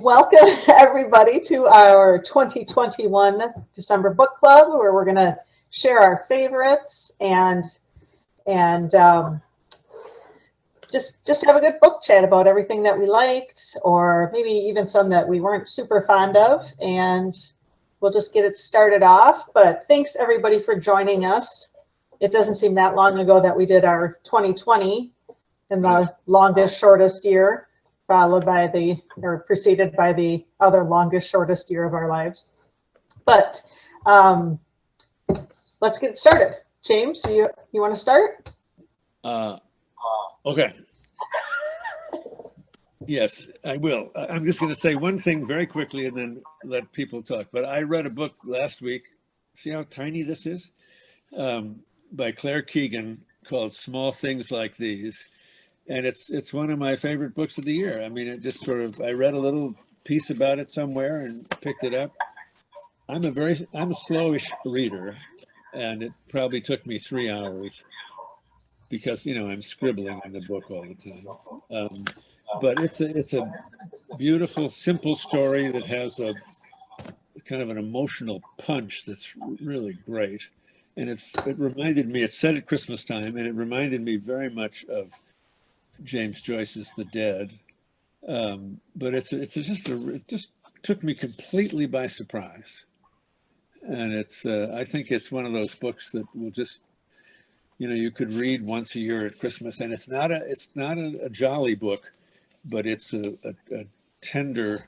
Welcome everybody to our 2021 December Book Club, where we're going to share our favorites and just have a good book chat about everything that we liked, or maybe even some that we weren't super fond of. And we'll just get it started off. But thanks everybody for joining us. It doesn't seem that long ago that we did our 2020 in the longest, shortest year, followed by preceded by the other longest, shortest year of our lives. But let's get started. James, you want to start? Okay. Yes, I will. I'm just going to say one thing very quickly and then let people talk. But I read a book last week. See how tiny this is? By Claire Keegan called Small Things Like These. And it's one of my favorite books of the year. I mean, it just I read a little piece about it somewhere and picked it up. I'm a slowish reader, and it probably took me 3 hours because, I'm scribbling in the book all the time. But it's a beautiful, simple story that has a kind of an emotional punch that's really great. And it reminded me, it's set at Christmas time, and it reminded me very much of James Joyce's The Dead. But it just took me completely by surprise. And I think it's one of those books that will just, you could read once a year at Christmas. And it's not a jolly book, but it's a tender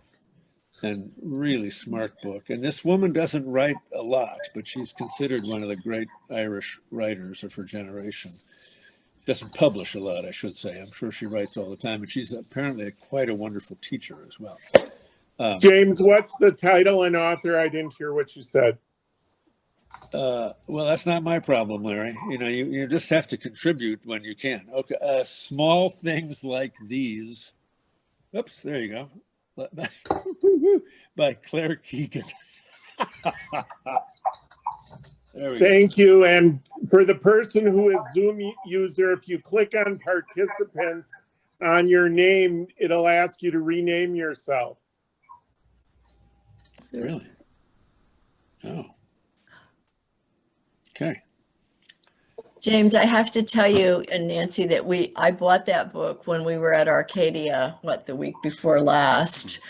and really smart book. And this woman doesn't write a lot, but she's considered one of the great Irish writers of her generation. Doesn't publish a lot, I should say. I'm sure she writes all the time, and she's apparently quite a wonderful teacher as well. James, what's the title and author? I didn't hear what you said. Well, that's not my problem, Larry. You just have to contribute when you can. Okay, Small Things Like These. Oops, there you go. By Claire Keegan. Thank you. And for the person who is Zoom user, if you click on participants on your name, it'll ask you to rename yourself. Really? Oh. Okay. James, I have to tell you and Nancy that I bought that book when we were at Arcadia, the week before last,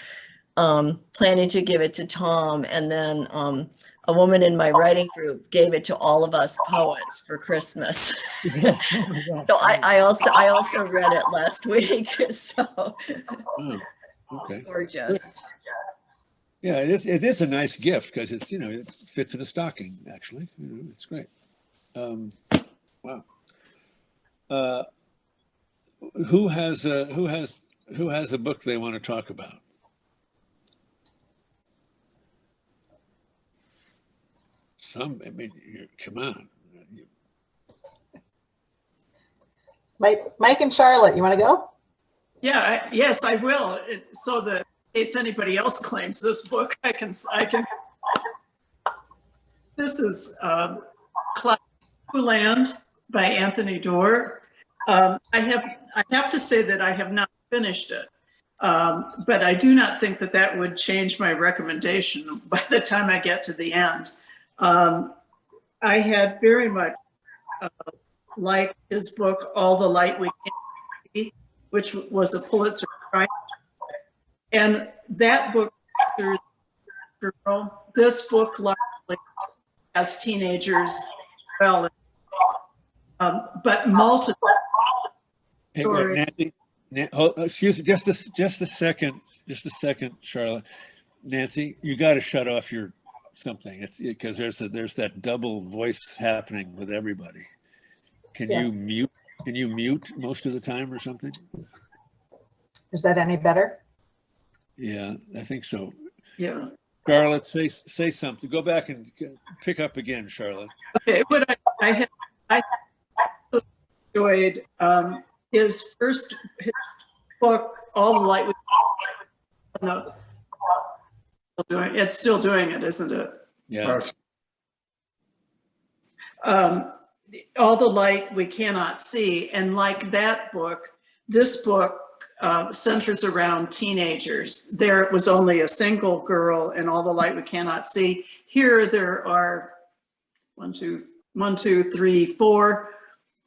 planning to give it to Tom, and then a woman in my writing group gave it to all of us poets for Christmas. So I also read it last week. So okay. Gorgeous. Yeah, it is a nice gift because it's it fits in a stocking. Actually, it's great. Wow. Who has a book they want to talk about? Come on. Mike and Charlotte, you want to go? Yeah, yes, I will. So that in case anybody else claims this book, I can. This is Cloud Land by Anthony Doerr. I have to say that I have not finished it, but I do not think that would change my recommendation by the time I get to the end. I had very much liked his book, All the Light We Can See, which was a Pulitzer Prize. And that book, this book largely as teenagers, well, but multiple. Hey, wait, Nancy, excuse me, just a second, Charlotte. Nancy, you got to shut off your something. It's because there's that double voice happening with everybody. Can you mute most of the time or something? Is that any better? Yeah, I think so. Yeah. Charlotte, say something. Go back and pick up again, Charlotte. Okay, what I enjoyed his first book, All the Light We Can See. It's still doing it, isn't it? Yeah. All the Light We Cannot See. And like that book, this book centers around teenagers. There it was only a single girl and all the light we cannot see. Here there are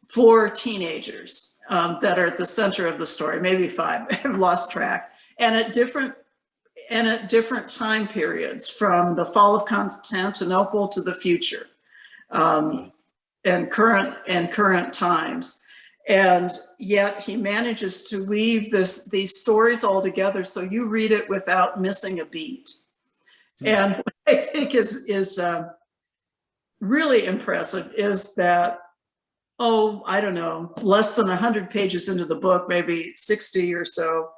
four teenagers that are at the center of the story, maybe five, I've lost track. And at different time periods, from the fall of Constantinople to the future, and current times. And yet he manages to weave these stories all together so you read it without missing a beat. And what I think is really impressive is that, I don't know, less than 100 pages into the book, maybe 60 or so,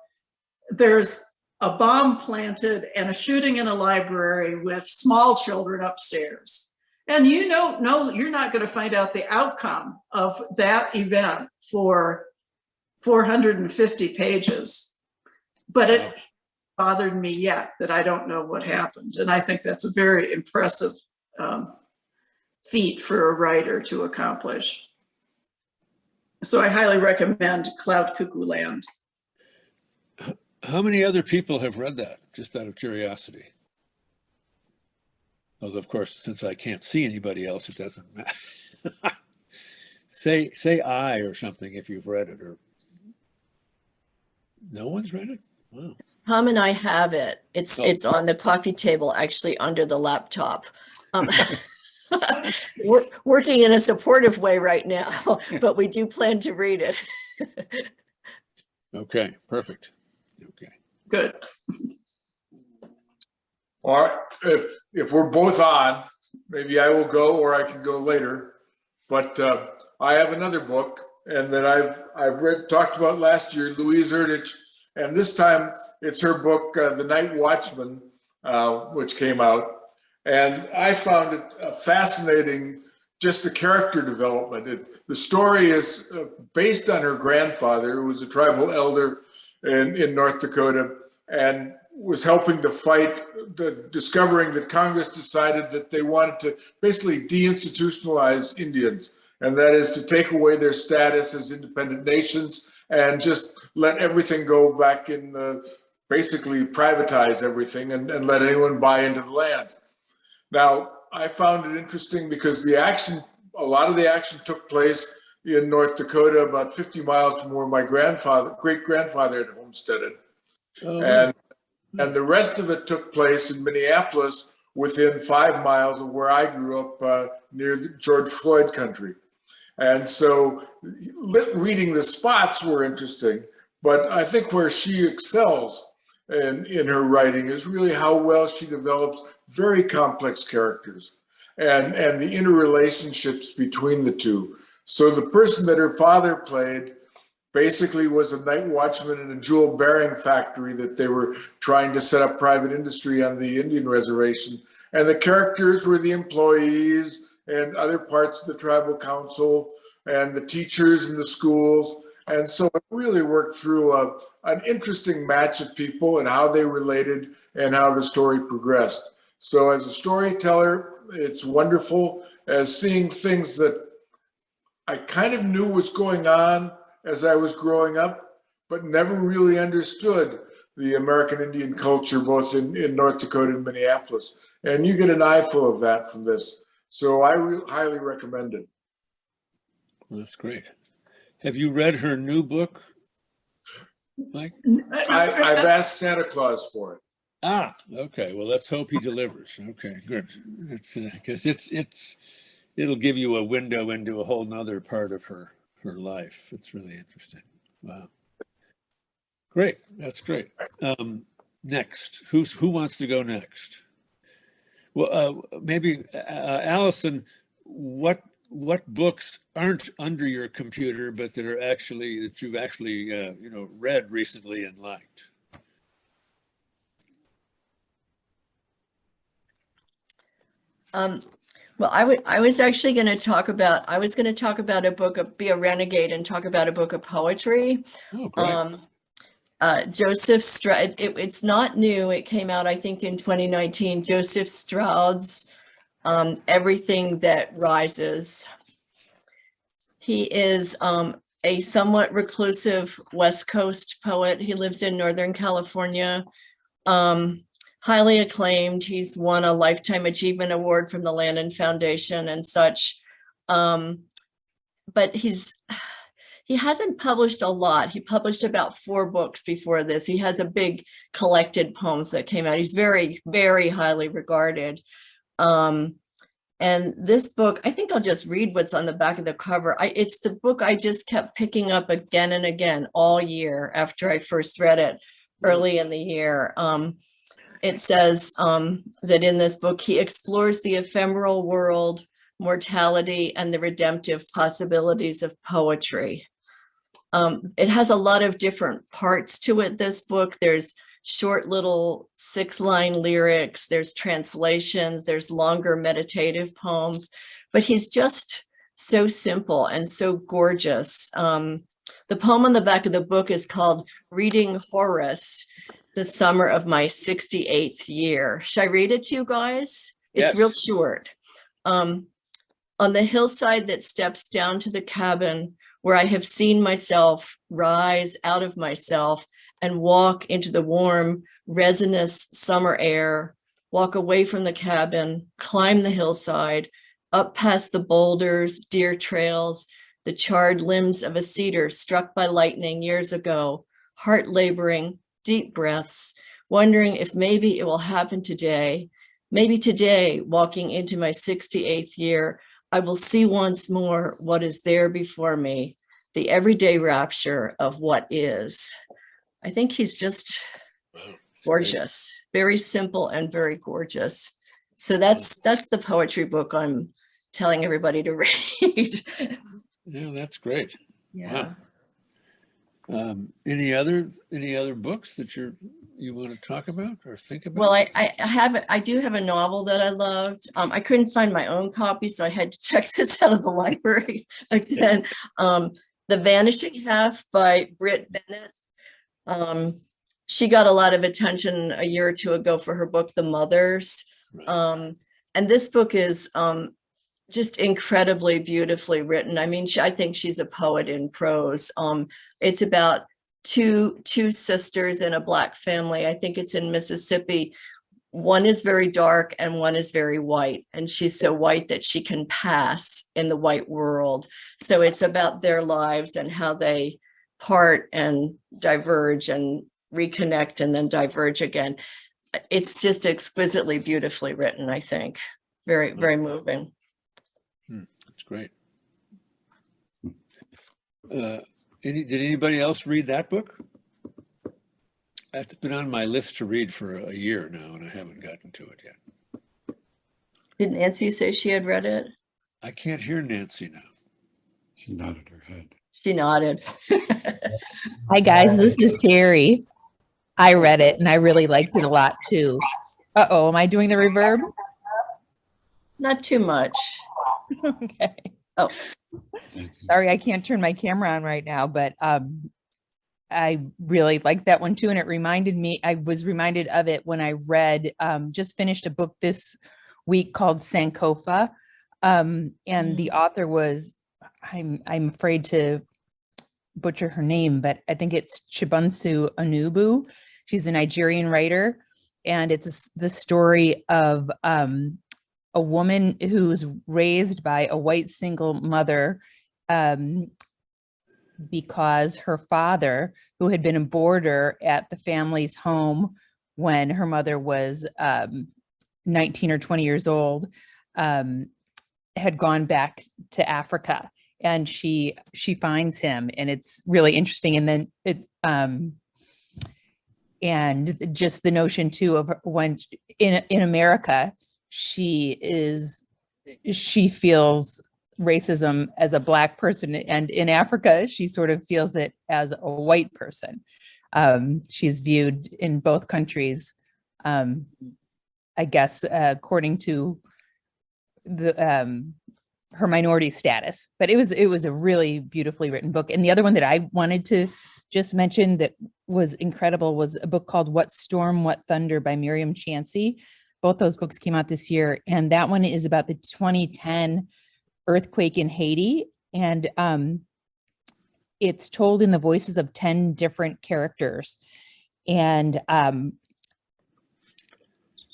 there's a bomb planted and a shooting in a library with small children upstairs. And you're not going to find out the outcome of that event for 450 pages. But it bothered me yet that I don't know what happened. And I think that's a very impressive feat for a writer to accomplish. So I highly recommend Cloud Cuckoo Land. How many other people have read that, just out of curiosity? Although, of course, since I can't see anybody else, it doesn't matter. say I or something if you've read it, or no one's read it? Wow. Tom and I have it. It's on the coffee table, actually under the laptop. We're working in a supportive way right now, but we do plan to read it. Okay, perfect. Okay. Good. All right, if we're both on, maybe I will go or I can go later. But I have another book, and that I've talked about last year, Louise Erdich, and this time it's her book, The Night Watchman, which came out. And I found it fascinating, just the character development. The story is based on her grandfather, who was a tribal elder in North Dakota, and was helping to fight discovering that Congress decided that they wanted to basically deinstitutionalize Indians, and that is to take away their status as independent nations and just let everything go back in basically privatize everything and let anyone buy into the land. Now, I found it interesting because a lot of the action took place in North Dakota, about 50 miles from where my great-grandfather had homesteaded. Oh. And the rest of it took place in Minneapolis, within 5 miles of where I grew up, near the George Floyd country. And so reading the spots were interesting, but I think where she excels in her writing is really how well she develops very complex characters and the interrelationships between the two. So the person that her father played basically was a night watchman in a jewel bearing factory that they were trying to set up private industry on the Indian reservation. And the characters were the employees and other parts of the tribal council and the teachers in the schools. And so it really worked through an interesting match of people and how they related and how the story progressed. So as a storyteller, it's wonderful, as seeing things that I kind of knew was going on as I was growing up, but never really understood the American Indian culture, both in North Dakota and Minneapolis. And you get an eyeful of that from this. So I highly recommend it. Well, that's great. Have you read her new book, Mike? I've asked Santa Claus for it. Ah, okay. Well, let's hope he delivers. Okay, good. It's because it'll give you a window into a whole nother part of her life. It's really interesting. Wow. Great. That's great. Next, who wants to go next? Well, maybe Allison. What books aren't under your computer, but that you've actually read recently and liked? Well, I was actually going to talk about a book, Be a Renegade, and talk about a book of poetry. Oh, great. Joseph Stroud, it's not new. It came out, I think, in 2019. Joseph Stroud's Everything That Rises. He is a a somewhat reclusive West Coast poet. He lives in Northern California. Highly acclaimed. He's won a Lifetime Achievement Award from the Landon Foundation and such. But he hasn't published a lot. He published about 4 books before this. He has a big collected poems that came out. He's very, very highly regarded. And this book, I think I'll just read what's on the back of the cover. It's the book I just kept picking up again and again all year after I first read it early in the year. It says that in this book, he explores the ephemeral world, mortality, and the redemptive possibilities of poetry. It has a lot of different parts to it, this book. There's short little 6-line lyrics, there's translations, there's longer meditative poems, but he's just so simple and so gorgeous. The poem on the back of the book is called Reading Horace, the Summer of My 68th Year. Should I read it to you guys? It's real short. On the hillside that steps down to the cabin where I have seen myself rise out of myself and walk into the warm, resinous summer air, walk away from the cabin, climb the hillside, up past the boulders, deer trails, the charred limbs of a cedar struck by lightning years ago, heart laboring, deep breaths, wondering if maybe it will happen today. Maybe today, walking into my 68th year, I will see once more what is there before me, the everyday rapture of what is. I think he's just gorgeous, very simple and very gorgeous. So that's the poetry book I'm telling everybody to read. Yeah, that's great. Yeah. Wow. Any other books that you want to talk about or think about? Well, I do have a novel that I loved. I couldn't find my own copy, so I had to check this out of the library again. The Vanishing Half by Brit Bennett. She got a lot of attention a year or two ago for her book, The Mothers. Right. And this book is just incredibly beautifully written. I mean, I think she's a poet in prose. It's about two sisters in a Black family. I think it's in Mississippi. One is very dark and one is very white. And she's so white that she can pass in the white world. So it's about their lives and how they part and diverge and reconnect and then diverge again. It's just exquisitely beautifully written, I think. Very, very moving. That's great. Did anybody else read that book? That's been on my list to read for a year now, and I haven't gotten to it yet. Did Nancy say she had read it? I can't hear Nancy now. She nodded her head. She nodded. Hi guys, this is Terry. I read it and I really liked it a lot too. Uh-oh, am I doing the reverb? Not too much. Okay. Oh, Sorry, I can't turn my camera on right now, but I really liked that one too. And it reminded me, I was reminded of it when I read, just finished a book this week called Sankofa. And the author was, I'm afraid to butcher her name, but I think it's Chibunsu Onubu. She's a Nigerian writer. And it's the story of a woman who's raised by a white single mother because her father, who had been a boarder at the family's home when her mother was 19 or 20 years old, had gone back to Africa, and she finds him, and it's really interesting. And then it and just the notion too of when in America, she feels racism as a Black person, and in Africa, she sort of feels it as a white person. She's viewed in both countries, I guess, according to the her minority status. But it was a really beautifully written book. And the other one that I wanted to just mention that was incredible was a book called What Storm, What Thunder by Miriam Chansey. Both those books came out this year, and that one is about the 2010 earthquake in Haiti. And it's told in the voices of 10 different characters. And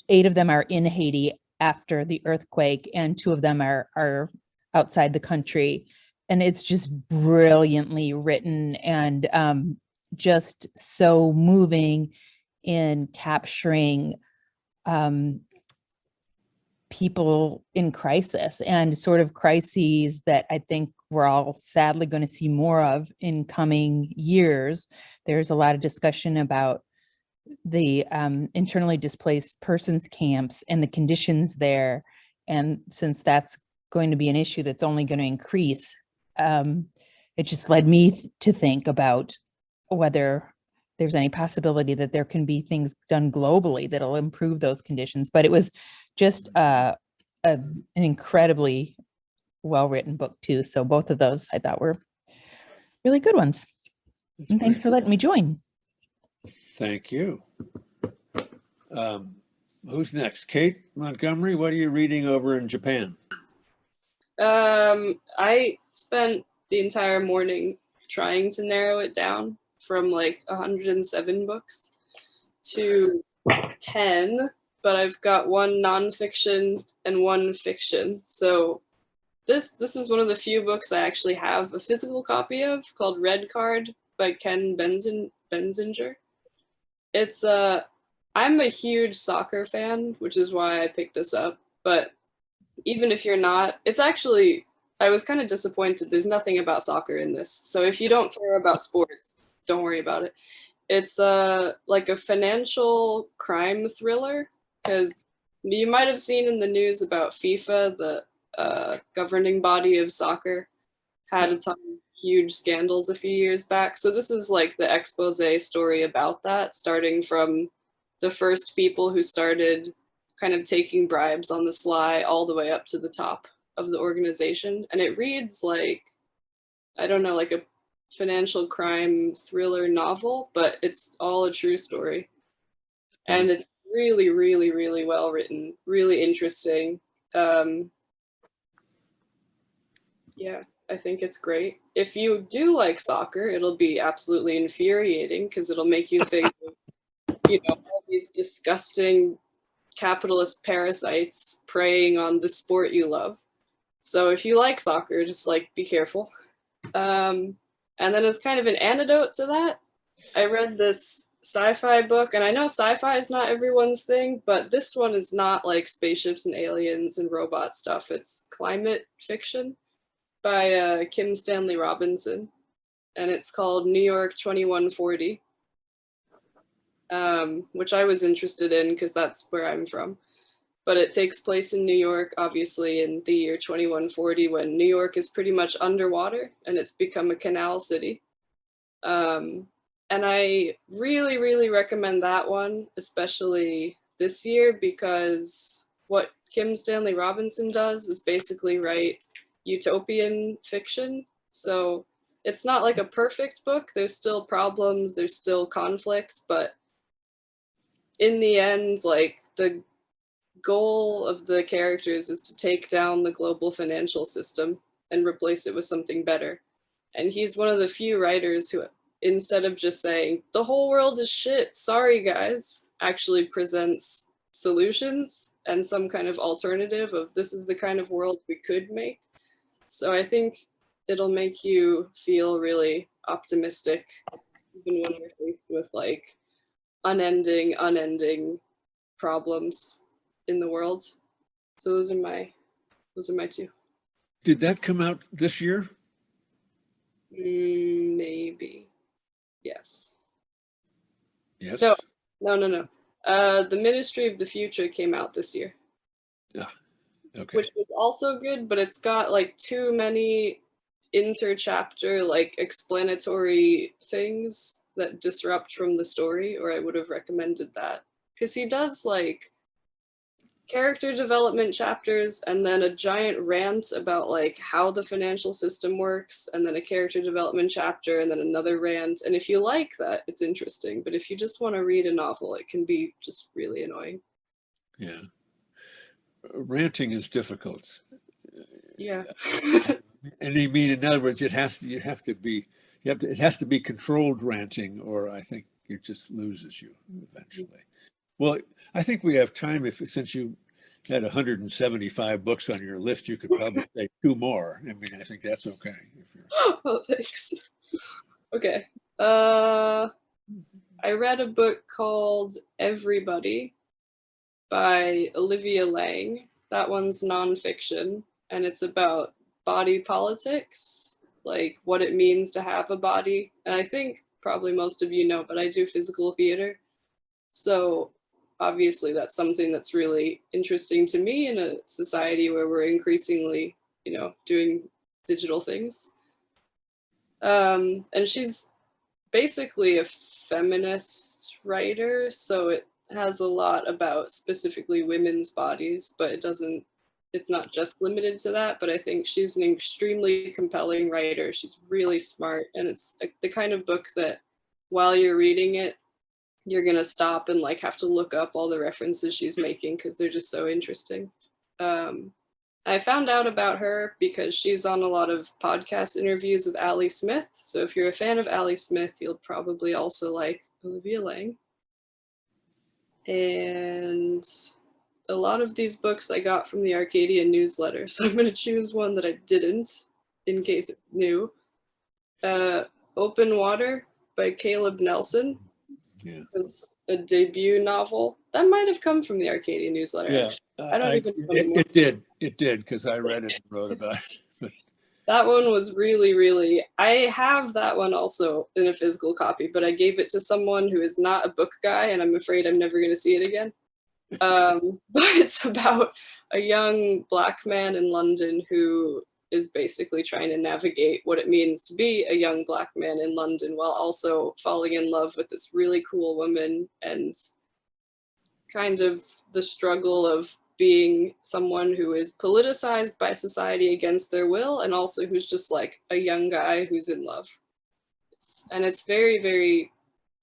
8 of them are in Haiti after the earthquake, and 2 of them are outside the country. And it's just brilliantly written and just so moving in capturing people in crisis and sort of crises that I think we're all sadly going to see more of in coming years. There's a lot of discussion about the internally displaced persons camps and the conditions there. And since that's going to be an issue that's only going to increase, it just led me to think about whether there's any possibility that there can be things done globally that'll improve those conditions. But it was just an incredibly well-written book too. So both of those I thought were really good ones. And thanks for letting me join. Thank you. Who's next? Kate Montgomery, what are you reading over in Japan? I spent the entire morning trying to narrow it down from like 107 books to 10, but I've got 1 nonfiction and 1 fiction. So this is one of the few books I actually have a physical copy of, called Red Card by Ken Benzinger. It's I'm a huge soccer fan, which is why I picked this up. But even if you're not, it's actually, I was kind of disappointed. There's nothing about soccer in this. So if you don't care about sports, don't worry about it. It's like a financial crime thriller, because you might have seen in the news about FIFA, the governing body of soccer, had a ton of huge scandals a few years back. So this is like the expose story about that, starting from the first people who started kind of taking bribes on the sly all the way up to the top of the organization. And it reads like, I don't know, like a financial crime thriller novel, but it's all a true story. And it's really, really, really well written, really interesting. Yeah, I think it's great. If you do like soccer, it'll be absolutely infuriating, because it'll make you think of, you know, all these disgusting capitalist parasites preying on the sport you love. So if you like soccer, just like be careful. And then as kind of an antidote to that, I read this sci-fi book, and I know sci-fi is not everyone's thing, but this one is not like spaceships and aliens and robot stuff. It's climate fiction by Kim Stanley Robinson, and it's called New York 2140, which I was interested in because that's where I'm from. But it takes place in New York, obviously, in the year 2140, when New York is pretty much underwater and it's become a canal city. And I really, really recommend that one, especially this year, because what Kim Stanley Robinson does is basically write utopian fiction. So it's not like a perfect book. There's still problems, there's still conflict, but in the end, like, the goal of the characters is to take down the global financial system and replace it with something better. And he's one of the few writers who, instead of just saying, the whole world is shit, sorry guys, actually presents solutions and some kind of alternative of, this is the kind of world we could make. So I think it'll make you feel really optimistic, even when we're faced with like unending problems in the world. So those are my 2. Did that come out this year? Maybe. Yes. Yes. No. The Ministry of the Future came out this year. Yeah. Okay. Which was also good, but it's got like too many inter-chapter, like explanatory things that disrupt from the story, or I would have recommended that. Because he does like character development chapters and then a giant rant about like how the financial system works, and then a character development chapter and then another rant. And if you like that, it's interesting. But if you just want to read a novel, it can be just really annoying. Yeah. Ranting is difficult. Yeah. And I mean, in other words, you have to You have to, it has to be controlled ranting, or I think it just loses you eventually. Well, I think we have time. Since you had 175 books on your list, you could probably say 2 more. I mean, I think that's okay. Oh, thanks. Okay. I read a book called Everybody by Olivia Lang. That one's nonfiction, and it's about body politics, like what it means to have a body. And I think probably most of you know, but I do physical theater. So obviously that's something that's really interesting to me in a society where we're increasingly, doing digital things. And she's basically a feminist writer, so it has a lot about specifically women's bodies, but it's not just limited to that. But I think she's an extremely compelling writer. She's really smart, and it's the kind of book that while you're reading it, you're gonna stop and like have to look up all the references she's making because they're just so interesting. I found out about her because she's on a lot of podcast interviews with Ali Smith. So if you're a fan of Ali Smith, you'll probably also like Olivia Lang. And a lot of these books I got from the Arcadia newsletter. So I'm going to choose one that I didn't in case it's new. Open Water by Caleb Nelson. Yeah. It's a debut novel. That might have come from the Arcadia newsletter. Yeah. I don't even know anymore. It did, because I read it and wrote about it. That one was really, really, I have that one also in a physical copy, but I gave it to someone who is not a book guy, and I'm afraid I'm never going to see it again. But it's about a young Black man in London who is basically trying to navigate what it means to be a young Black man in London while also falling in love with this really cool woman, and kind of the struggle of being someone who is politicized by society against their will, and also who's just like a young guy who's in love. It's very, very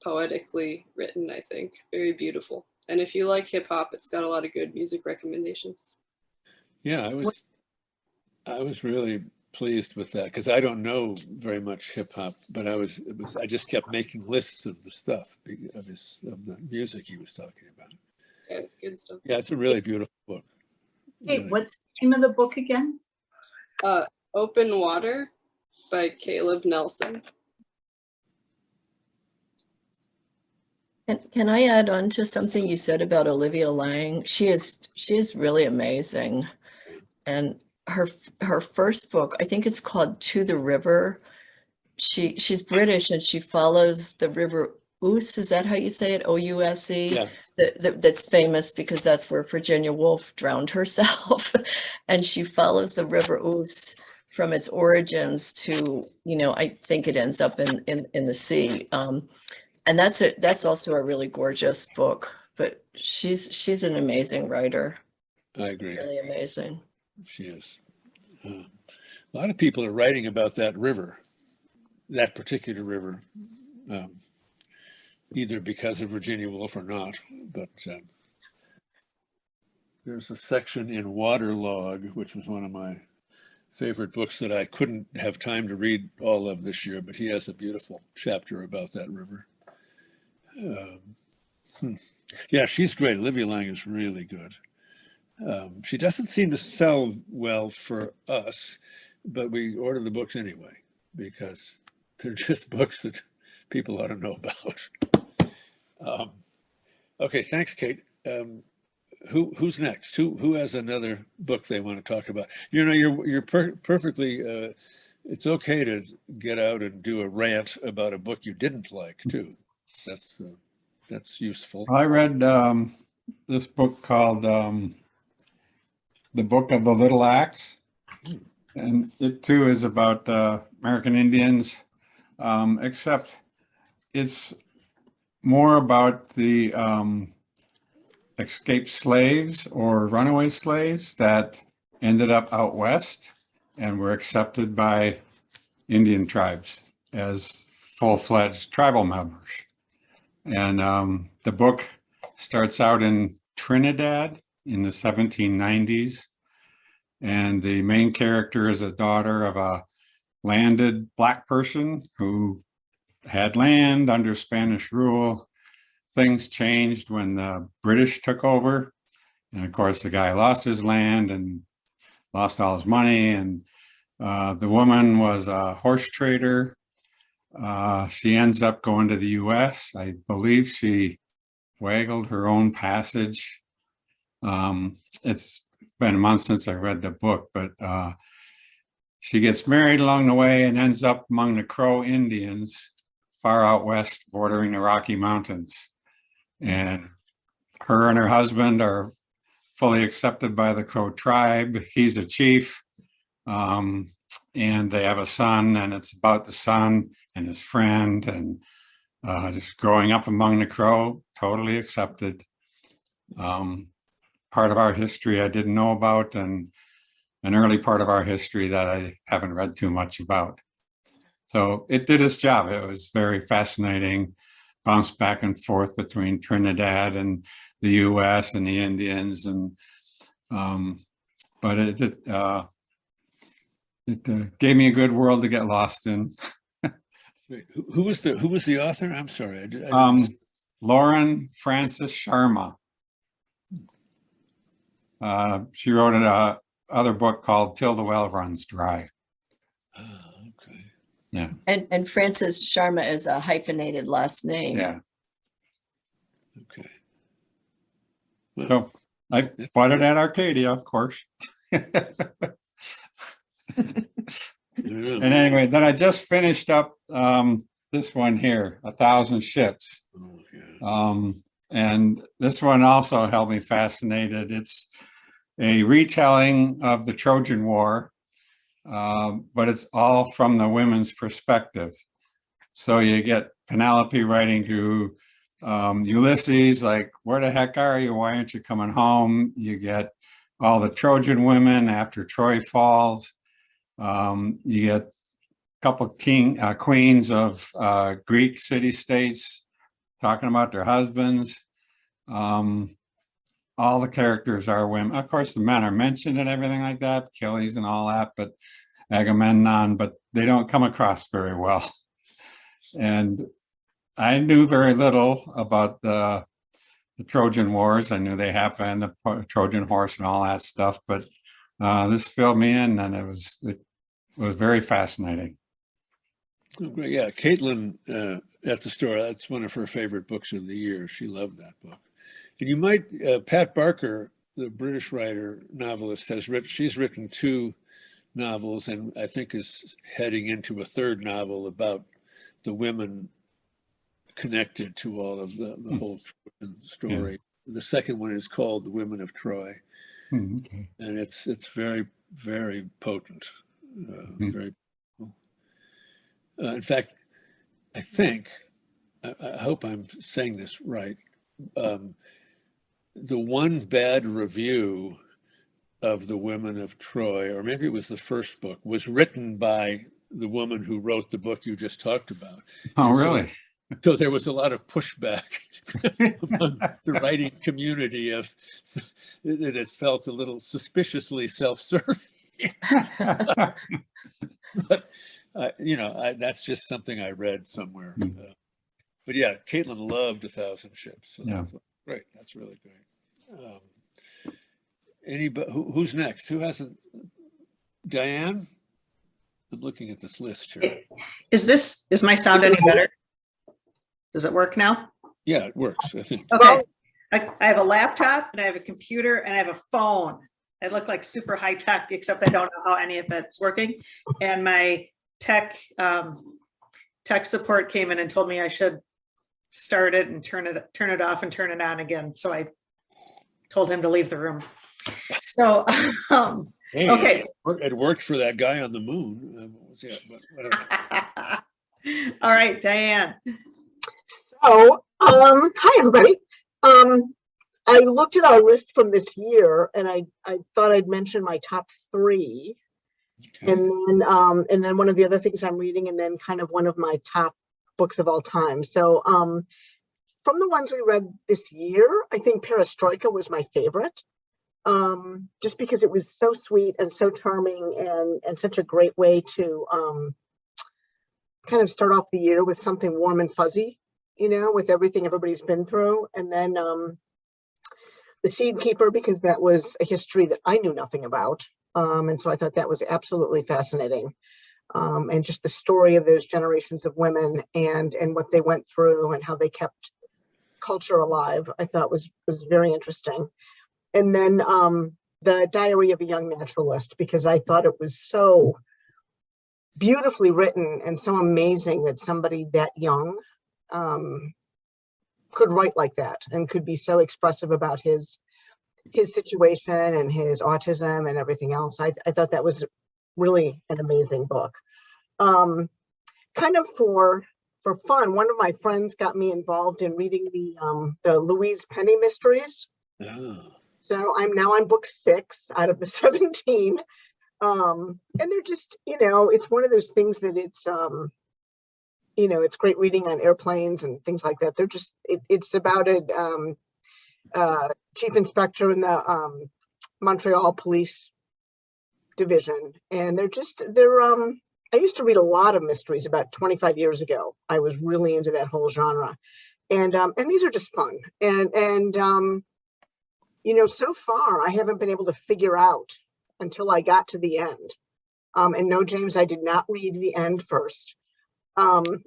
poetically written, I think. Very beautiful. And if you like hip hop, it's got a lot of good music recommendations. Yeah, I was really pleased with that, because I don't know very much hip hop, but I just kept making lists of the stuff of the music he was talking about. Yeah, it's good stuff. Yeah, it's a really beautiful book. Hey, Really. what's the name of the book again? Open Water by Caleb Nelson. Can I add on to something you said about Olivia Lang? She is really amazing. And her first book, I think it's called To the River. She's British, and she follows the river Ouse. Is that how you say it? O-U-S-E? Yeah. That's famous because that's where Virginia Woolf drowned herself. And she follows the river Ouse from its origins to, I think it ends up in the sea. And that's also a really gorgeous book. But she's an amazing writer. I agree. Really amazing. She is. A lot of people are writing about that river, that particular river, either because of Virginia Woolf or not. But there's a section in Waterlog, which was one of my favorite books that I couldn't have time to read all of this year, but he has a beautiful chapter about that river. Yeah, she's great. Olivia Lang is really good. She doesn't seem to sell well for us, but we order the books anyway, because they're just books that people ought to know about. Okay, thanks, Kate. Who's next? Who has another book they want to talk about? You're perfectly. It's okay to get out and do a rant about a book you didn't like too. That's useful. I read this book called The Book of the Little Axe, and it too is about American Indians, except it's more about the escaped slaves or runaway slaves that ended up out west and were accepted by Indian tribes as full-fledged tribal members. And the book starts out in Trinidad in the 1790s. And the main character is a daughter of a landed black person who had land under Spanish rule. Things changed when the British took over. And of course, the guy lost his land and lost all his money. And the woman was a horse trader. She ends up going to the US. I believe she waggled her own passage. It's been a month since I read the book, but she gets married along the way and ends up among the Crow Indians far out west bordering the Rocky Mountains. And her and her husband are fully accepted by the Crow tribe. He's a chief, and they have a son, and it's about the son and his friend, and just growing up among the Crow, totally accepted. Part of our history I didn't know about, and an early part of our history that I haven't read too much about. So it did its job. It was very fascinating, bounced back and forth between Trinidad and the US and the Indians. And but it gave me a good world to get lost in. Wait, who was the author? I'm sorry. Lauren Frances Sharma. She wrote an other book called Till the Well Runs Dry. Oh, okay. Yeah. And Frances Sharma is a hyphenated last name. Yeah. Okay. Well, So I bought it at Arcadia, of course. And anyway, then I just finished up this one here, 1,000 Ships. Oh, yeah. And this one also held me fascinated. It's a retelling of the Trojan War, but it's all from the women's perspective. So you get Penelope writing to Ulysses, like, where the heck are you? Why aren't you coming home? You get all the Trojan women after Troy falls. You get a couple queens of Greek city-states talking about their husbands. All the characters are women. Of course, the men are mentioned and everything like that, Achilles and all that, but Agamemnon, but they don't come across very well. And I knew very little about the Trojan Wars. I knew they happened, the Trojan horse and all that stuff, but this filled me in, and it was very fascinating. Oh, great. Yeah, Caitlin at the store, that's one of her favorite books of the year. She loved that book. And you might, Pat Barker, the British writer, novelist, she's written 2 novels, and I think is heading into a 3rd novel about the women connected to all of the whole story. Yeah. The second one is called The Women of Troy. Okay. And it's very, very potent. Very cool. In fact, I think, I hope I'm saying this right, the one bad review of The Women of Troy, or maybe it was the first book, was written by the woman who wrote the book you just talked about. Oh, and really? So there was a lot of pushback among the writing community that it felt a little suspiciously self-serving. But that's just something I read somewhere. But yeah, Caitlin loved 1,000 Ships. So that's great. That's really great. Anybody? Who's next? Who hasn't? Diane? I'm looking at this list here. Is my sound any better? Does it work now? Yeah, it works, I think. Okay. I have a laptop and I have a computer and I have a phone. I look like super high tech, except I don't know how any of it's working. And my tech support came in and told me I should start it and turn it off and turn it on again. So I told him to leave the room. So hey, okay. It worked for that guy on the moon. All right, Diane. So, hi everybody. I looked at our list from this year, and I thought I'd mention my top 3, okay. and then one of the other things I'm reading, and then kind of one of my top books of all time. So, from the ones we read this year, I think Perestroika was my favorite. just because it was so sweet and so charming and such a great way to kind of start off the year with something warm and fuzzy, you know, with everything everybody's been through. And then The Seed Keeper, because that was a history that I knew nothing about. And so I thought that was absolutely fascinating. And just the story of those generations of women and what they went through and how they kept culture alive, I thought was very interesting. And then The Diary of a Young Naturalist, because I thought it was so beautifully written and so amazing that somebody that young could write like that and could be so expressive about his situation and his autism and everything else. I thought that was really an amazing book. Kind of for fun, one of my friends got me involved in reading the Louise Penny mysteries. Oh. So I'm now on book 6 out of the 17. And they're just, you know, it's one of those things that it's, you know, it's great reading on airplanes and things like that. They're just, it's about a chief inspector in the Montreal Police Division. And I used to read a lot of mysteries about 25 years ago. I was really into that whole genre. And these are just fun. And you know, so far I haven't been able to figure out until I got to the end. And no, James, I did not read the end first. You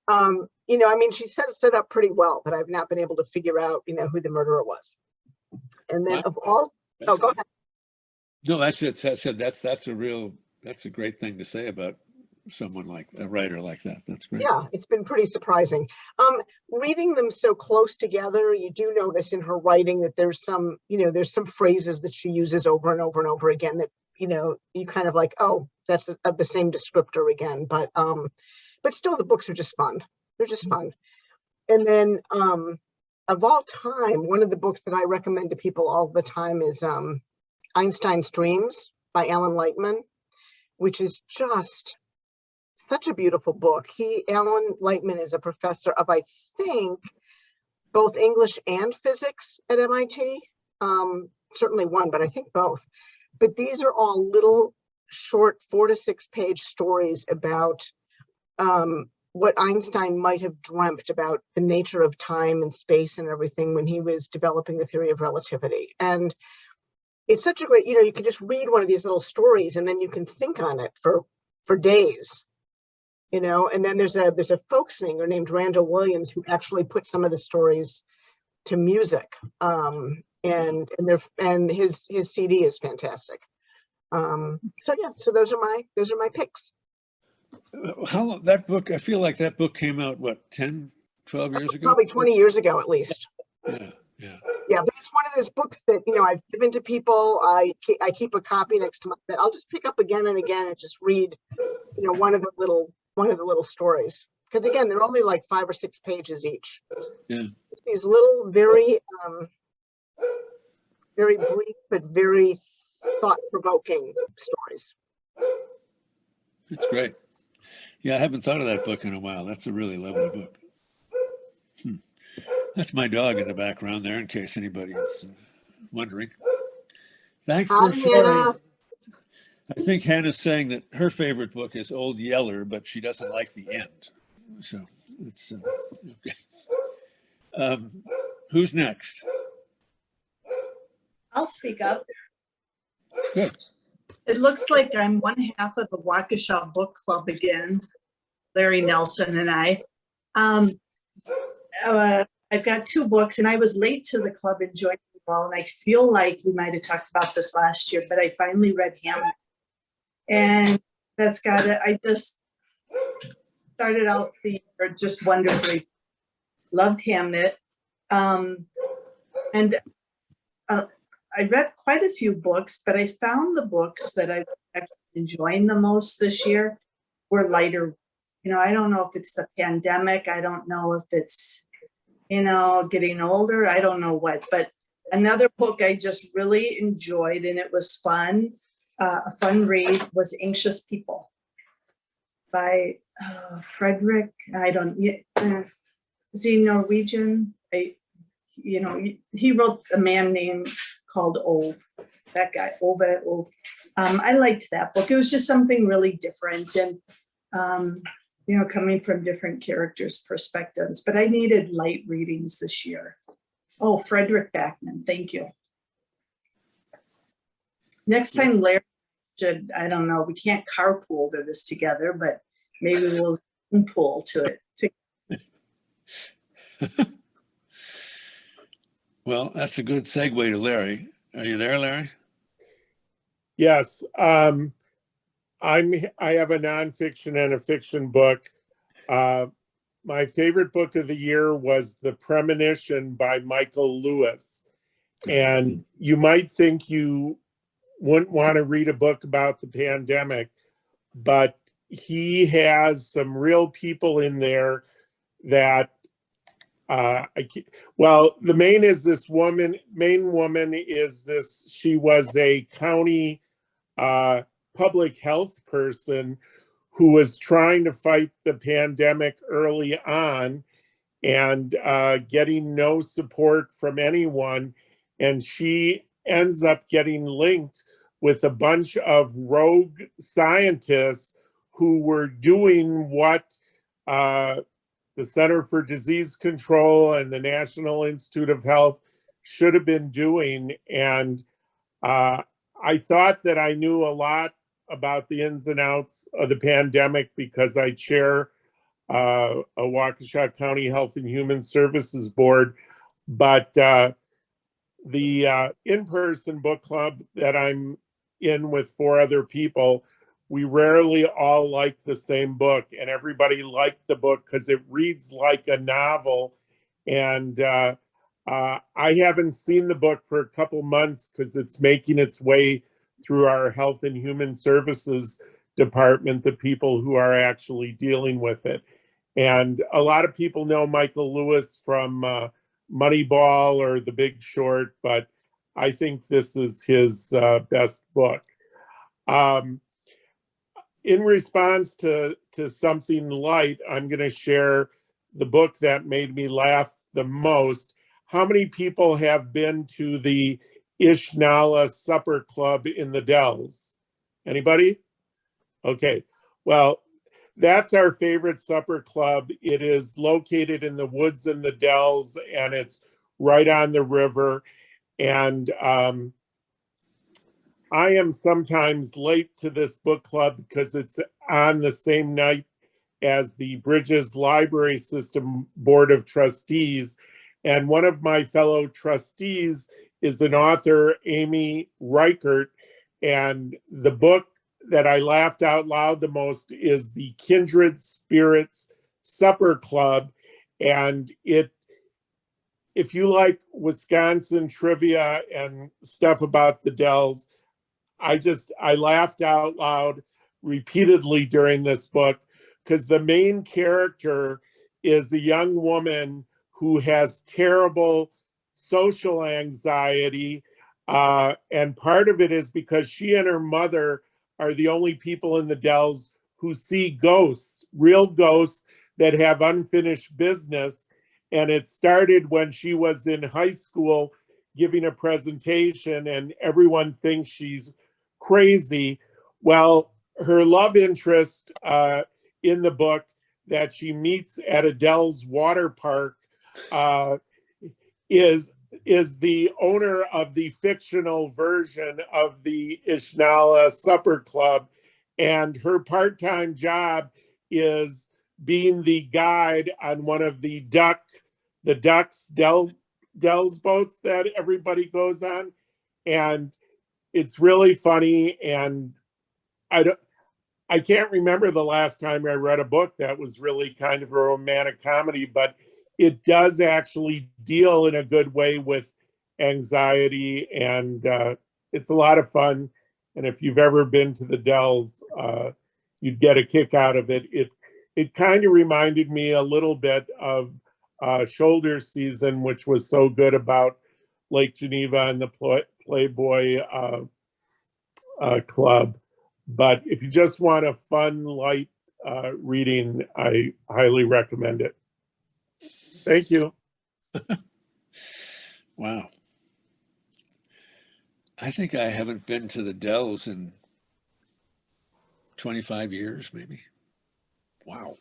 know, I mean, she set it up pretty well, but I've not been able to figure out, you know, who the murderer was. And then of all, oh, go ahead. No, that's a great thing to say about someone like a writer like that. That's great. Yeah, it's been pretty surprising. Reading them so close together, you do notice in her writing that there's some, you know, there's some phrases that she uses over and over and over again that, you know, you kind of like, oh, that's the same descriptor again. But still, the books are just fun. They're just fun. And then of all time, one of the books that I recommend to people all the time is Einstein's Dreams by Alan Lightman, which is just such a beautiful book. Alan Lightman is a professor of, I think, both English and physics at MIT. Certainly one, but I think both. But these are all little short 4 to 6 page stories about what Einstein might have dreamt about the nature of time and space and everything when he was developing the theory of relativity. And it's such a great, you know, you can just read one of these little stories and then you can think on it for days. You know, and then there's a folk singer named Randall Williams who actually put some of the stories to music, and his CD is fantastic. So yeah, so those are my picks. How long that book? I feel like that book came out what 10, 12 years ago. Probably 20 years ago at least. Yeah. Yeah, but it's one of those books that, you know, I've given to people. I keep a copy next to my bed. I'll just pick up again and again and just read, you know, one of the little stories, because again, they're only like 5 or 6 pages each. Yeah. These little very brief but very thought-provoking stories. It's great. Yeah, I haven't thought of that book in a while. That's a really lovely book. That's my dog in the background there, in case anybody is wondering. Thanks for sharing. Hannah. I think Hannah's saying that her favorite book is Old Yeller, but she doesn't like the end. So it's okay. Who's next? I'll speak up. Good. It looks like I'm one half of the Waukesha Book Club again, Larry Nelson and I. I've got 2 books, and I was late to the club and joined them all, and I feel like we might have talked about this last year, but I finally read Hamlet. And that's got it. I just started out the year just wonderfully. Loved Hamlet. And I read quite a few books, but I found the books that I actually enjoying the most this year were lighter. You know, I don't know if it's the pandemic. I don't know if it's, you know, getting older. I don't know what, but another book I just really enjoyed and it was fun. A fun read was Anxious People by Frederick. I don't, is he Norwegian? He wrote A Man Named called Ove. That guy, Ove. I liked that book. It was just something really different, and coming from different characters' perspectives. But I needed light readings this year. Oh, Frederick Backman, thank you. Next time, Larry should, I don't know, we can't carpool to this together, but maybe we'll pool to it. Well, that's a good segue to Larry. Are you there, Larry? Yes. I have a nonfiction and a fiction book. My favorite book of the year was The Premonition by Michael Lewis. And you might think you wouldn't want to read a book about the pandemic, but he has some real people in there that the main woman is this, she was a county public health person who was trying to fight the pandemic early on and getting no support from anyone. And she ends up getting linked with a bunch of rogue scientists who were doing what the Center for Disease Control and the National Institute of Health should have been doing. And I thought that I knew a lot about the ins and outs of the pandemic because I chair a Waukesha County Health and Human Services Board. But the in-person book club that I'm in with 4 other people, we rarely all like the same book, and everybody liked the book because it reads like a novel. And I haven't seen the book for a couple months because it's making its way through our Health and Human Services department, the people who are actually dealing with it. And a lot of people know Michael Lewis from Moneyball or The Big Short, but I think this is his best book. In response to something light, I'm going to share the book that made me laugh the most. How many people have been to the Ishnala Supper Club in the Dells? Anybody? Okay. Well, that's our favorite supper club. It is located in the woods in the Dells, and it's right on the river. And I am sometimes late to this book club because it's on the same night as the Bridges Library System Board of Trustees. And one of my fellow trustees is an author, Amy Reichert. And the book that I laughed out loud the most is the Kindred Spirits Supper Club. And if you like Wisconsin trivia and stuff about the Dells, I laughed out loud repeatedly during this book because the main character is a young woman who has terrible social anxiety. And part of it is because she and her mother are the only people in the Dells who see ghosts, real ghosts that have unfinished business. And it started when she was in high school giving a presentation and everyone thinks she's crazy. Well, her love interest in the book that she meets at a Dells water park is the owner of the fictional version of the Ishnala Supper Club. And her part-time job is being the guide on one of the Ducks Dells boats that everybody goes on. And it's really funny. And I can't remember the last time I read a book that was really kind of a romantic comedy, but it does actually deal in a good way with anxiety, and it's a lot of fun. And if you've ever been to the Dells, you'd get a kick out of it. It kind of reminded me a little bit of Shoulder Season, which was so good about Lake Geneva and the Playboy Club. But if you just want a fun, light reading, I highly recommend it. Thank you. Wow. I think I haven't been to the Dells in 25 years, maybe. Wow.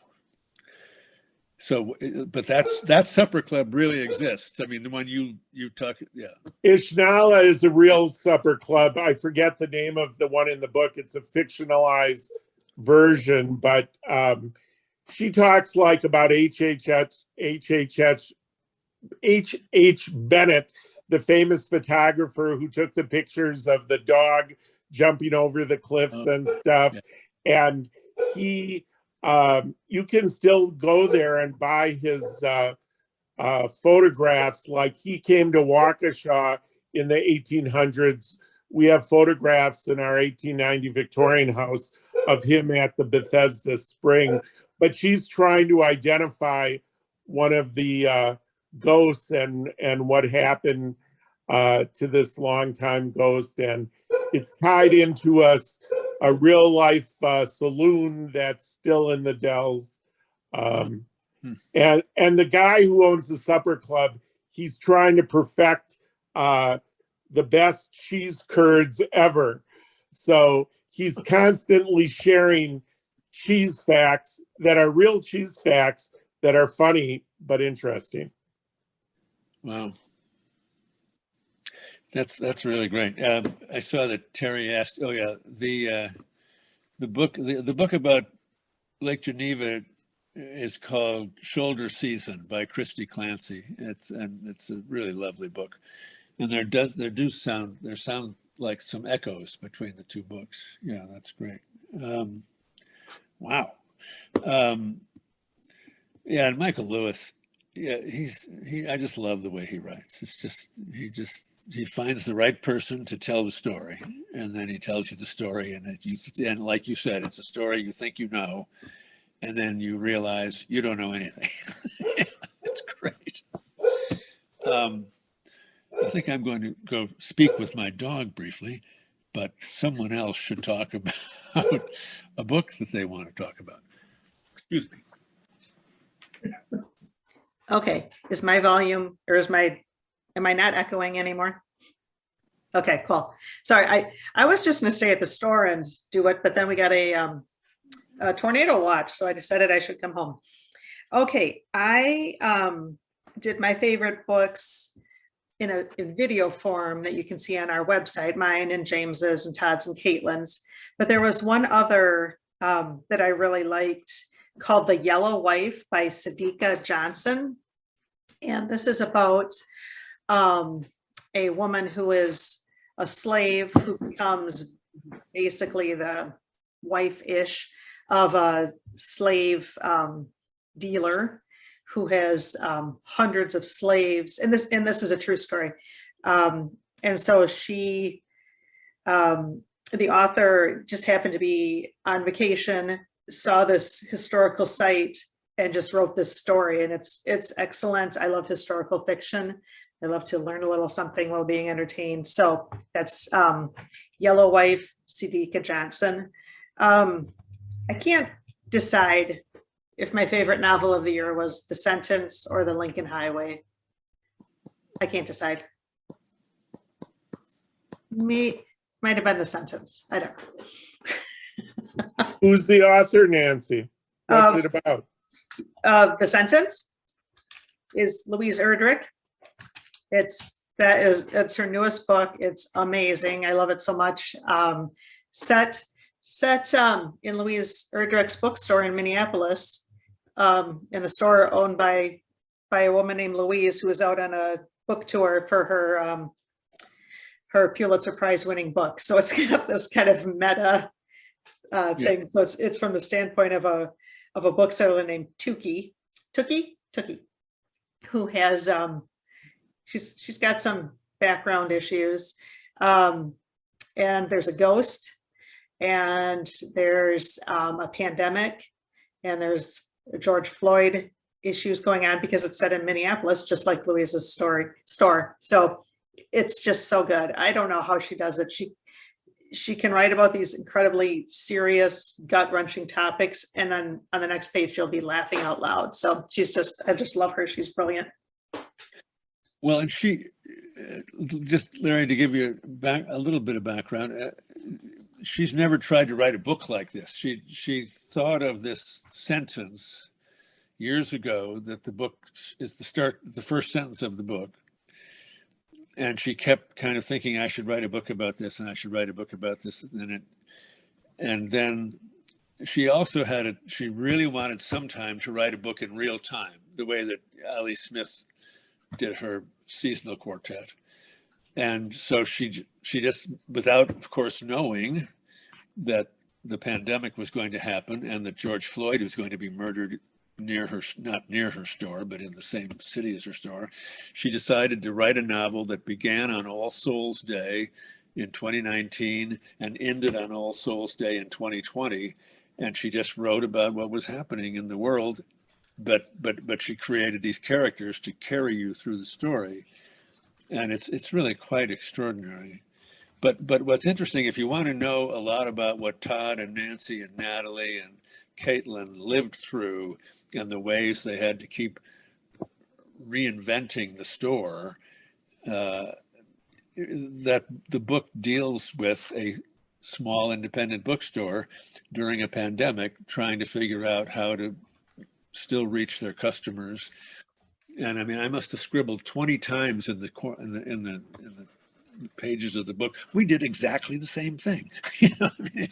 So, but that supper club really exists. I mean, the one you talk, yeah. Ishnala is a real supper club. I forget the name of the one in the book. It's a fictionalized version, but she talks like about H.H. Bennett, the famous photographer who took the pictures of the dog jumping over the cliffs and stuff. Yeah. And he, you can still go there and buy his photographs. Like he came to Waukesha in the 1800s. We have photographs in our 1890 Victorian house of him at the Bethesda Spring. But she's trying to identify one of the ghosts and what happened to this longtime ghost. And it's tied into a real life saloon that's still in the Dells. And the guy who owns the supper club, he's trying to perfect the best cheese curds ever. So he's constantly sharing cheese facts that are real cheese facts that are funny but interesting. Wow. That's really great. I saw that Terry asked, oh yeah, the book about Lake Geneva is called Shoulder Season by Christy Clancy. It's a really lovely book. And there sound like some echoes between the two books. Yeah, that's great. Wow. Yeah, and Michael Lewis, yeah, I just love the way he writes. It's just he finds the right person to tell the story, and then he tells you the story, and like you said, it's a story you think you know, and then you realize you don't know anything. It's great. I think I'm going to go speak with my dog briefly, but someone else should talk about a book that they want to talk about. Excuse me. Okay, is my volume, or am I not echoing anymore? Okay, cool. Sorry, I was just gonna stay at the store and do it, but then we got a tornado watch, so I decided I should come home. Okay, I did my favorite books in a video form that you can see on our website, mine and James's and Todd's and Caitlin's, but there was one other that I really liked called The Yellow Wife by Sadika Johnson. And this is about a woman who is a slave who becomes basically the wife-ish of a slave dealer who has hundreds of slaves. And this is a true story. And so she, the author just happened to be on vacation, saw this historical site and just wrote this story, and it's excellent. I love historical fiction. I love to learn a little something while being entertained. So that's Yellow Wife, Sadika Johnson. I can't decide if my favorite novel of the year was The Sentence or The Lincoln Highway. I can't decide. Might have been The Sentence. I don't know. Who's the author, Nancy? What's it about? The Sentence is Louise Erdrich. It's her newest book. It's amazing. I love it so much. Set in Louise Erdrich's bookstore in Minneapolis, in a store owned by a woman named Louise, who was out on a book tour for her Pulitzer Prize winning book. So it's got this kind of meta thing. So it's from the standpoint of a bookseller named Tookie, who has she's got some background issues, and there's a ghost, and there's a pandemic, and there's George Floyd issues going on because it's set in Minneapolis, just like Louise's store. So it's just so good. I don't know how she does it. She can write about these incredibly serious, gut-wrenching topics, and then on the next page she'll be laughing out loud. So I just love her. She's brilliant. Well, and just Larry, to give you a little bit of background, she's never tried to write a book like this. She thought of this sentence years ago, that the book is the first sentence of the book. And she kept kind of thinking, I should write a book about this, and I should write a book about this. And then she also she really wanted some time to write a book in real time, the way that Ali Smith did her seasonal quartet. And so she just, without, of course, knowing that the pandemic was going to happen and that George Floyd was going to be murdered not near her store, but in the same city as her store, she decided to write a novel that began on All Souls Day in 2019 and ended on All Souls Day in 2020. And she just wrote about what was happening in the world, but she created these characters to carry you through the story. And it's really quite extraordinary. But what's interesting, if you want to know a lot about what Todd and Nancy and Natalie and Caitlin lived through and the ways they had to keep reinventing the store, that the book deals with a small independent bookstore during a pandemic, trying to figure out how to still reach their customers. And I mean, I must have scribbled 20 times in the pages of the book. We did exactly the same thing. You know, I mean,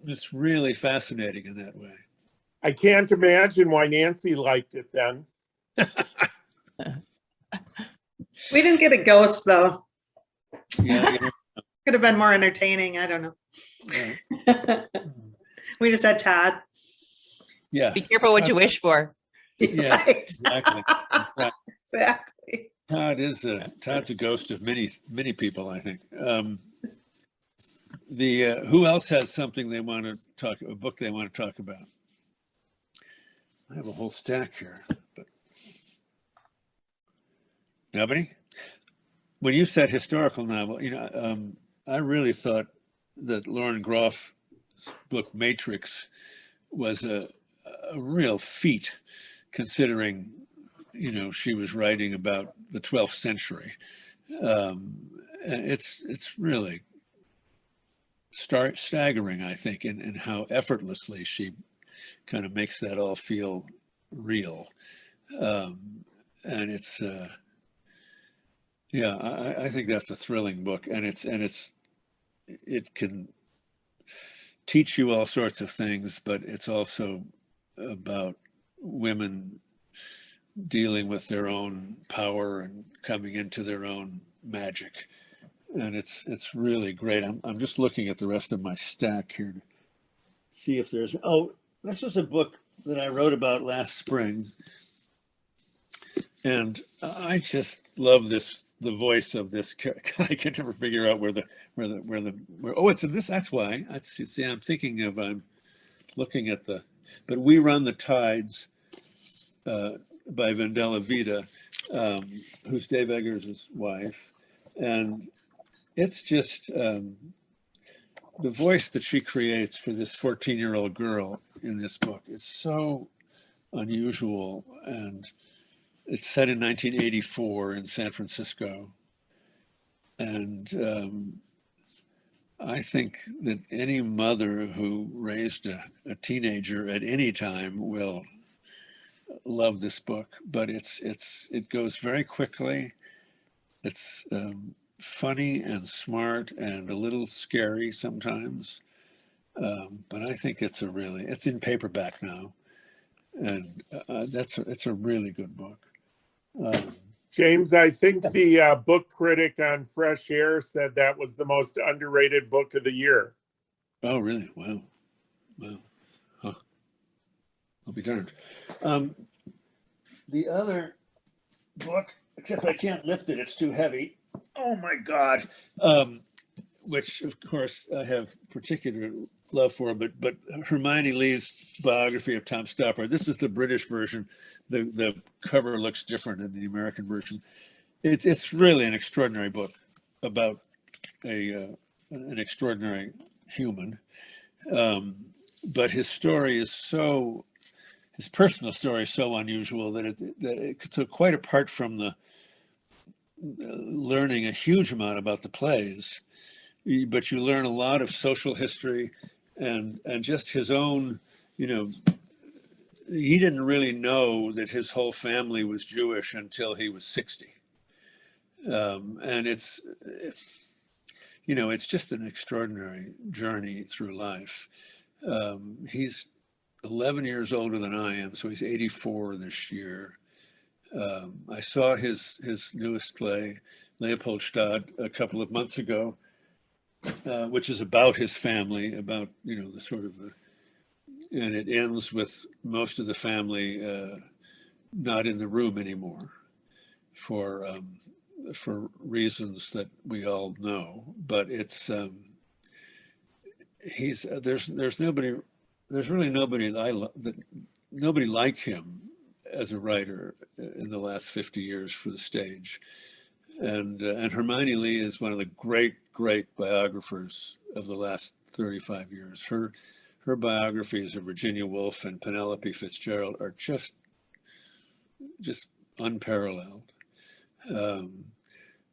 it's really fascinating in that way. I can't imagine why Nancy liked it then. We didn't get a ghost though. Yeah, Could have been more entertaining. I don't know. yeah. We just had Todd. Yeah. Be careful what you wish for. Yeah, Right. exactly. Exactly. Todd's a ghost of many people, I think. Who else has something they want to a book they want to talk about? I have a whole stack here, but nobody? When you said historical novel, you know, I really thought that Lauren Groff's book Matrix was a real feat, considering, you know, she was writing about the 12th century. It's really staggering, I think, in how effortlessly she kind of makes that all feel real. And it's, yeah, I think that's a thrilling book, and it can teach you all sorts of things, but it's also about women dealing with their own power and coming into their own magic. And it's really great. I'm just looking at the rest of my stack here to see if there's, this was a book that I wrote about last spring. And I just love the voice of this character. I can never figure out where it's in this, that's why. See, I'm looking at but We Run the Tides by Vendela Vida, who's Dave Eggers' wife. And it's just the voice that she creates for this 14-year-old girl in this book is so unusual. And it's set in 1984 in San Francisco. And I think that any mother who raised a teenager at any time will love this book. But it goes very quickly. It's funny and smart and a little scary sometimes. But I think it's in paperback now. And it's a really good book. James, I think the book critic on Fresh Air said that was the most underrated book of the year. Oh, really? Wow. Huh. I'll be darned. The other book, except I can't lift it, it's too heavy. Oh my God. Which of course I have particular love for, but Hermione Lee's biography of Tom Stoppard. This is the British version. The cover looks different in the American version. It's really an extraordinary book about an extraordinary human. But his story is his personal story is so unusual that it took quite apart from learning a huge amount about the plays, but you learn a lot of social history and just his own, you know, he didn't really know that his whole family was Jewish until he was 60. And it's, you know, it's just an extraordinary journey through life. He's 11 years older than I am, so he's 84 this year. I saw his newest play, Leopoldstadt, a couple of months ago, which is about his family, about, you know, the sort of the, and it ends with most of the family not in the room anymore for reasons that we all know. But it's there's really nobody nobody like him as a writer in the last 50 years for the stage. And Hermione Lee is one of the great biographers of the last 35 years. Her biographies of Virginia Woolf and Penelope Fitzgerald are just unparalleled.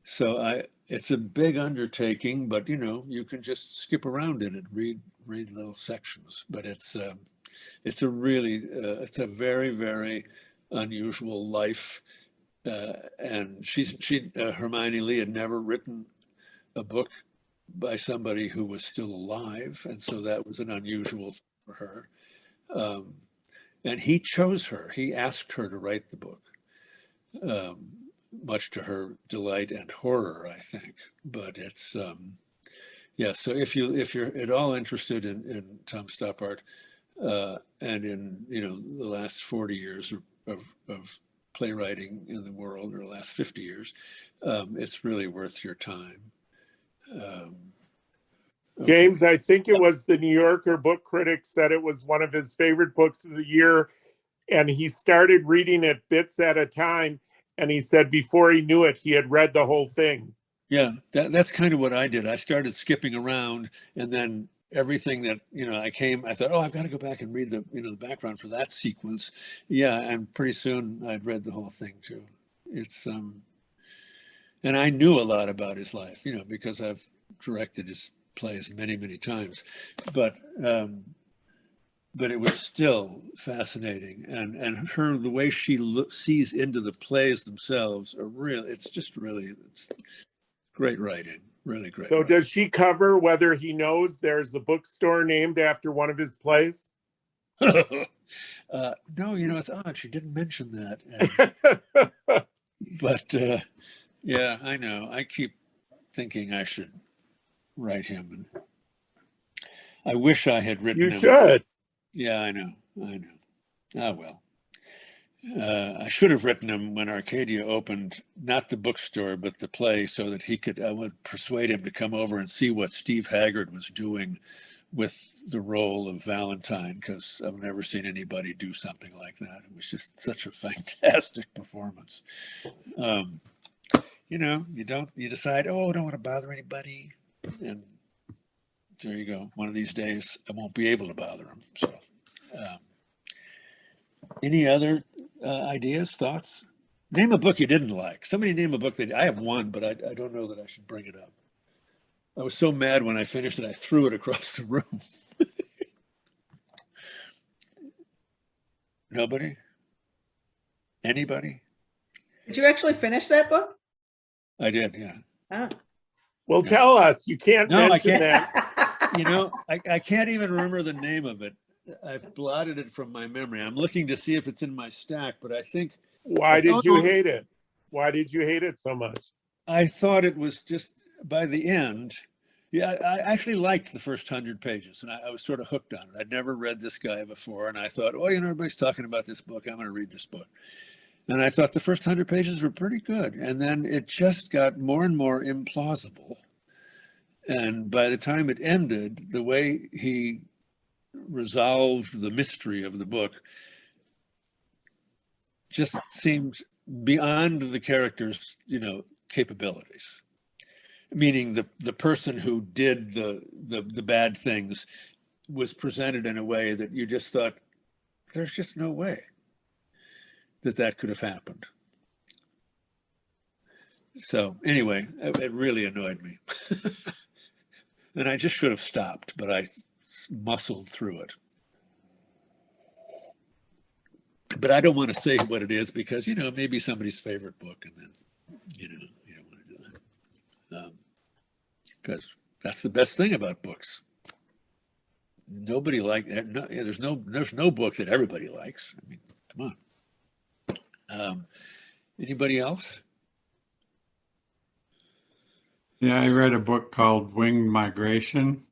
So it's a big undertaking, but you know, you can just skip around in it, read little sections. But it's a really it's a very, very unusual life. And Hermione Lee had never written a book by somebody who was still alive, and so that was an unusual thing for her. And he chose her. He asked her to write the book, much to her delight and horror, I think. But it's yeah. So if you're at all interested in Tom Stoppard and in, you know, the last 40 years of playwriting in the world, or the last 50 years, it's really worth your time. Okay. James, I think it was the New Yorker book critic said it was one of his favorite books of the year, and he started reading it bits at a time, and he said before he knew it, he had read the whole thing. Yeah, that's kind of what I did. I started skipping around, and then everything that, you know, I thought, oh, I've got to go back and read the, you know, the background for that sequence. Yeah, and pretty soon I'd read the whole thing too. It's and I knew a lot about his life, you know, because I've directed his plays many times, but it was still fascinating, and the way she sees into the plays themselves are real. It's great writing, really great. So writing. does she cover whether he knows there's a bookstore named after one of his plays? No, you know, it's odd. She didn't mention that. But yeah, I know. I keep thinking I should write him. And I wish I had written him. You should. Yeah, I know. Ah, well. I should have written him when Arcadia opened, not the bookstore, but the play, so that I would persuade him to come over and see what Steve Haggard was doing with the role of Valentine, because I've never seen anybody do something like that. It was just such a fantastic performance. You know, you decide, oh, I don't want to bother anybody. And there you go. One of these days, I won't be able to bother him. So, any other ideas, thoughts? Name a book you didn't like. Somebody name a book I have one, but I don't know that I should bring it up. I was so mad when I finished it, I threw it across the room. Nobody? Anybody? Did you actually finish that book? I did, yeah. Ah. Well, tell us. You can't No, I mention can't. that. You know, I can't even remember the name of it. I've blotted it from my memory. I'm looking to see if it's in my stack, but I think. Why did you hate it? Why did you hate it so much? I thought it was just, by the end, yeah, I actually liked the first 100 pages, and I was sort of hooked on it. I'd never read this guy before, and I thought, oh, you know, everybody's talking about this book. I'm going to read this book. And I thought the first 100 pages were pretty good. And then it just got more and more implausible. And by the time it ended, the way he resolved the mystery of the book just seemed beyond the character's, you know, capabilities. Meaning the person who did the bad things was presented in a way that you just thought, there's just no way that could have happened. So anyway, it really annoyed me. And I just should have stopped, but I muscled through it. But I don't want to say what it is because, maybe somebody's favorite book, and then, you don't want to do that. Because that's the best thing about books. Nobody there's no book that everybody likes. I mean, come on. Anybody else? Yeah, I read a book called Winged Migration.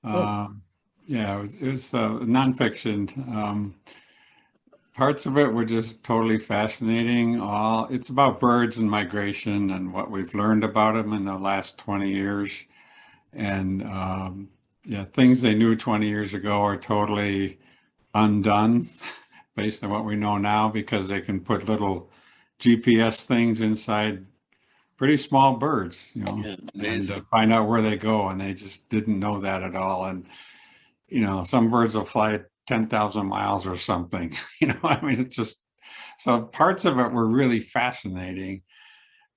Oh. Yeah, it was nonfiction. Parts of it were just totally fascinating. It's about birds and migration and what we've learned about them in the last 20 years. And things they knew 20 years ago are totally undone based on what we know now, because they can put little GPS things inside pretty small birds, and find out where they go. And they just didn't know that at all. And, some birds will fly 10,000 miles or something, I mean, it's just, so parts of it were really fascinating.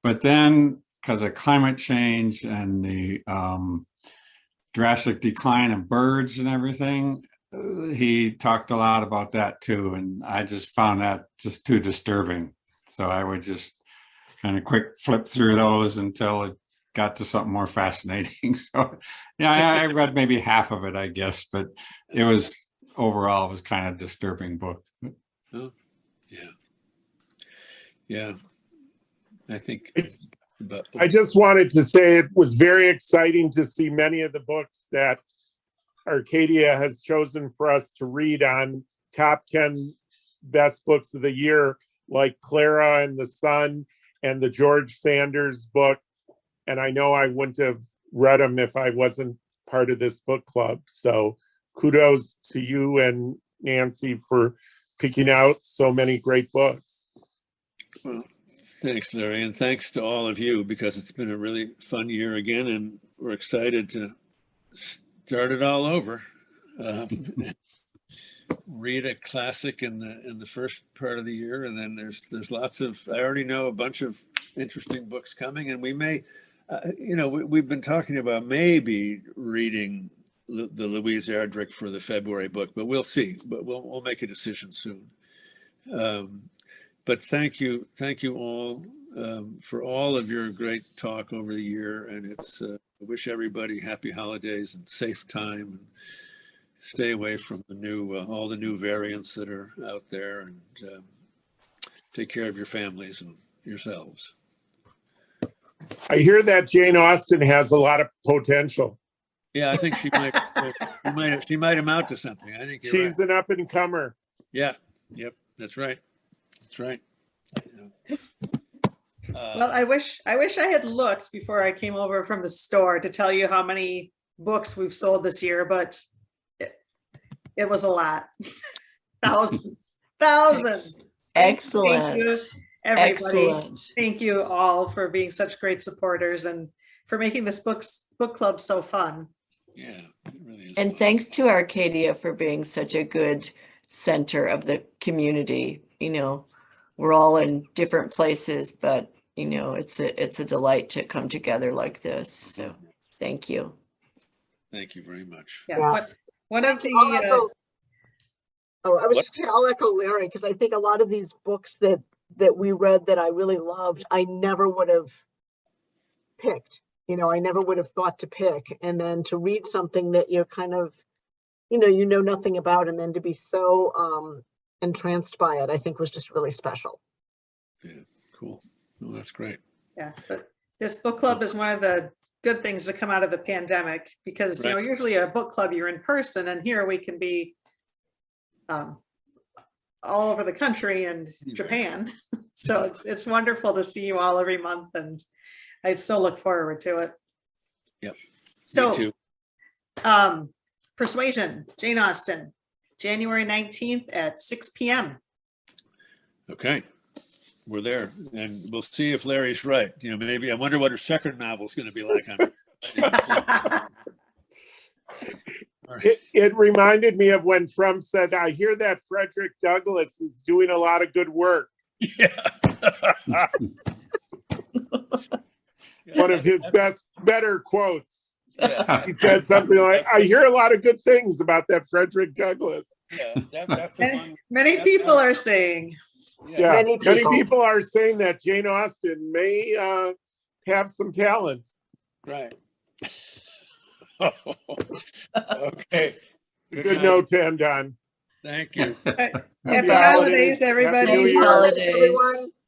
But then because of climate change and the drastic decline of birds and everything, he talked a lot about that too. And I just found that just too disturbing. So I would just kind of quick flip through those until it got to something more fascinating. So yeah, I read maybe half of it, I guess, but overall it was kind of a disturbing book. Oh, yeah. Yeah. I think. I just wanted to say it was very exciting to see many of the books that Arcadia has chosen for us to read on top 10 best books of the year, like Clara and the Sun and the George Sanders book. And I know I wouldn't have read them if I wasn't part of this book club. So kudos to you and Nancy for picking out so many great books. Well, thanks, Larry. And thanks to all of you, because it's been a really fun year again. And we're excited to start it all over. Read a classic in the first part of the year. And then there's lots of, I already know a bunch of interesting books coming, and we may, we've been talking about maybe reading the Louise Erdrich for the February book, but we'll see. But we'll make a decision soon. But thank you all for all of your great talk over the year, and I wish everybody happy holidays and safe time, and stay away from all the new variants that are out there, and take care of your families and yourselves. I hear that Jane Austen has a lot of potential. Yeah, I think she might amount to something. I think she's right. An up and comer. Yeah. Yep. That's right. Well, I wish I had looked before I came over from the store to tell you how many books we've sold this year, but it was a lot. Thousands. Excellent. Thank you, everybody. Excellent. Thank you all for being such great supporters and for making this book club so fun. Yeah, it really is. And fun. Thanks to Arcadia for being such a good center of the community. We're all in different places, but it's a delight to come together like this. So thank you. Thank you very much. Yeah. One of the I'll echo Larry, because I think a lot of these books that we read that I really loved, I never would have picked. I never would have thought to pick, and then to read something that you're kind of, know nothing about, and then to be so entranced by it, I think was just really special. Yeah, cool. Well, that's great. Yeah, but this book club is one of the good things to come out of the pandemic, because Right. Usually a book club you're in person, and here we can be all over the country and Japan. So it's wonderful to see you all every month, and I still look forward to it. Yep. So, Me too. Persuasion, Jane Austen, January 19th at 6 p.m. Okay. We're there, and we'll see if Larry's right. Maybe I wonder what her second novel is going to be like. It reminded me of when Trump said, "I hear that Frederick Douglass is doing a lot of good work." Yeah. One of his better quotes. Yeah, He said something like, I hear a lot of good things about that Frederick Douglass. yeah, that's among, Many people are saying. Yeah, Many many people. people are saying that Jane Austen may have some talent. right. Okay. Good night. note to end on. Happy Happy holidays, holidays, everybody. Happy New Happy Year. holidays. Everyone.